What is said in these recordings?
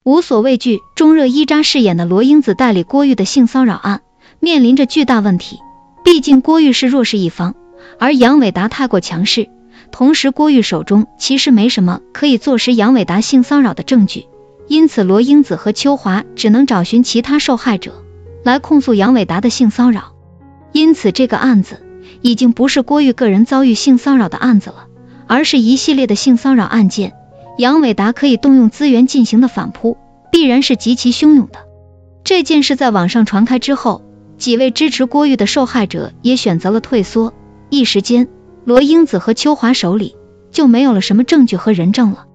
无所畏惧，中热一扎饰演的罗英子代理郭玉的性骚扰案面临着巨大问题，毕竟郭玉是弱势一方，而杨伟达太过强势，同时郭玉手中其实没什么可以坐实杨伟达性骚扰的证据，因此罗英子和秋华只能找寻其他受害者来控诉杨伟达的性骚扰。因此这个案子已经不是郭玉个人遭遇性骚扰的案子了，而是一系列的性骚扰案件，杨伟达可以动用资源进行的反扑必然是极其汹涌的。这件事在网上传开之后，几位支持郭玉的受害者也选择了退缩，一时间罗英子和秋华手里就没有了什么证据和人证了。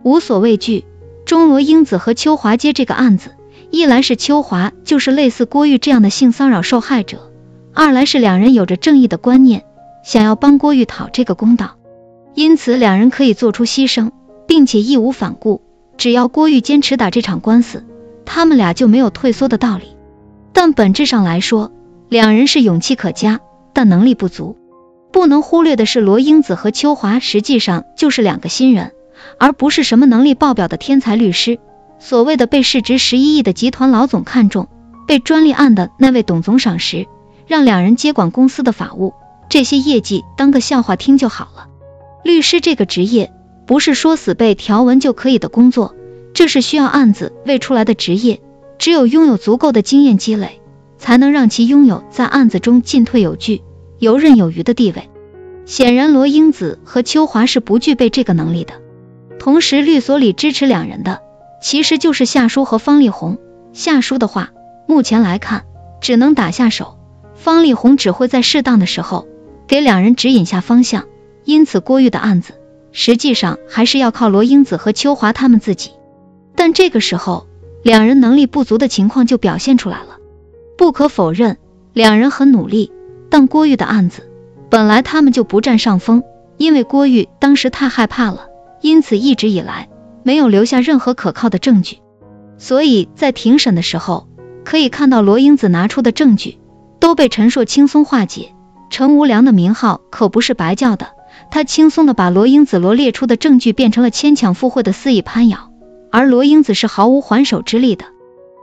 无所畏惧中，罗英子和秋华接这个案子，一来是秋华就是类似郭玉这样的性骚扰受害者，二来是两人有着正义的观念，想要帮郭玉讨这个公道，因此两人可以做出牺牲，并且义无反顾，只要郭玉坚持打这场官司，他们俩就没有退缩的道理。但本质上来说，两人是勇气可嘉，但能力不足。不能忽略的是，罗英子和秋华实际上就是两个新人，而不是什么能力爆表的天才律师。所谓的被市值11亿的集团老总看中，被专利案的那位董总赏识，让两人接管公司的法务，这些业绩当个笑话听就好了。律师这个职业不是说死背条文就可以的工作，这是需要案子喂出来的职业，只有拥有足够的经验积累，才能让其拥有在案子中进退有据、游刃有余的地位。显然罗英子和秋华是不具备这个能力的。同时律所里支持两人的其实就是夏书和方力宏。夏书的话目前来看只能打下手，方力宏只会在适当的时候给两人指引下方向，因此郭玉的案子实际上还是要靠罗英子和秋华他们自己。但这个时候两人能力不足的情况就表现出来了。不可否认两人很努力，但郭玉的案子本来他们就不占上风，因为郭玉当时太害怕了，因此一直以来没有留下任何可靠的证据。所以在庭审的时候可以看到罗英子拿出的证据都被陈硕轻松化解，陈无良的名号可不是白叫的，他轻松地把罗英子罗列出的证据变成了牵强附会的肆意攀咬，而罗英子是毫无还手之力的。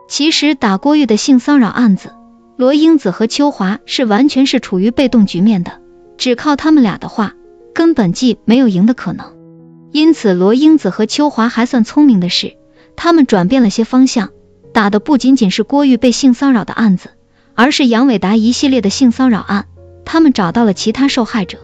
其实打郭玉的性骚扰案子，罗英子和秋华是完全是处于被动局面的，只靠他们俩的话根本既没有赢的可能。因此罗英子和秋华还算聪明的是，他们转变了些方向，打的不仅仅是郭玉被性骚扰的案子，而是杨伟达一系列的性骚扰案。他们找到了其他受害者，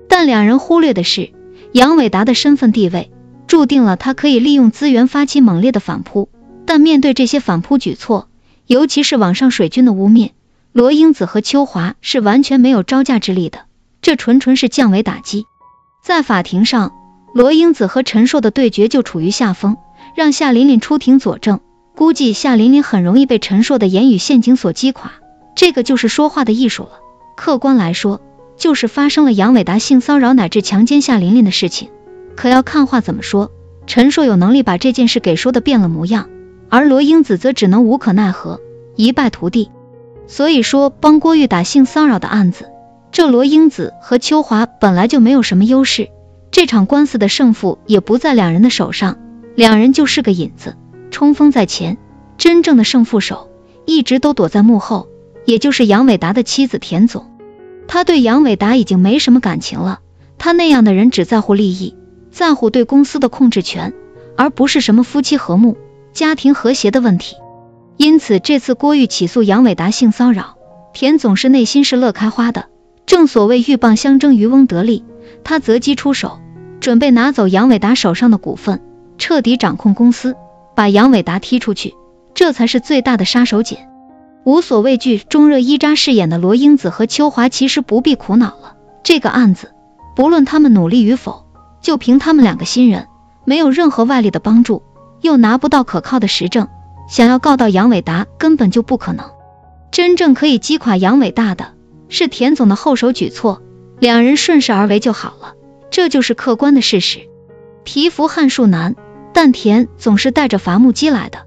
但两人忽略的是，杨伟达的身份地位注定了他可以利用资源发起猛烈的反扑，但面对这些反扑举措，尤其是网上水军的污蔑，罗英子和秋华是完全没有招架之力的，这纯纯是降维打击。在法庭上，罗英子和陈硕的对决就处于下风，让夏琳琳出庭佐证，估计夏琳琳很容易被陈硕的言语陷阱所击垮，这个就是说话的艺术了。客观来说，就是发生了杨伟达性骚扰乃至强奸夏琳琳的事情，可要看话怎么说，陈硕有能力把这件事给说得变了模样，而罗英子则只能无可奈何，一败涂地。所以说帮郭玉打性骚扰的案子，这罗英子和秋华本来就没有什么优势，这场官司的胜负也不在两人的手上，两人就是个引子，冲锋在前，真正的胜负手一直都躲在幕后，也就是杨伟达的妻子田总。他对杨伟达已经没什么感情了，他那样的人只在乎利益，在乎对公司的控制权，而不是什么夫妻和睦、家庭和谐的问题。因此这次郭玉起诉杨伟达性骚扰，田总是内心是乐开花的，正所谓鹬蚌相争渔翁得利，他择机出手，准备拿走杨伟达手上的股份，彻底掌控公司，把杨伟达踢出去，这才是最大的杀手锏。无所畏惧中热依扎饰演的罗英子和秋华其实不必苦恼了，这个案子不论他们努力与否，就凭他们两个新人，没有任何外力的帮助，又拿不到可靠的实证，想要告到杨伟达根本就不可能。真正可以击垮杨伟达的是田总的后手举措，两人顺势而为就好了，这就是客观的事实。蚍蜉撼树难，但田总是带着伐木机来的。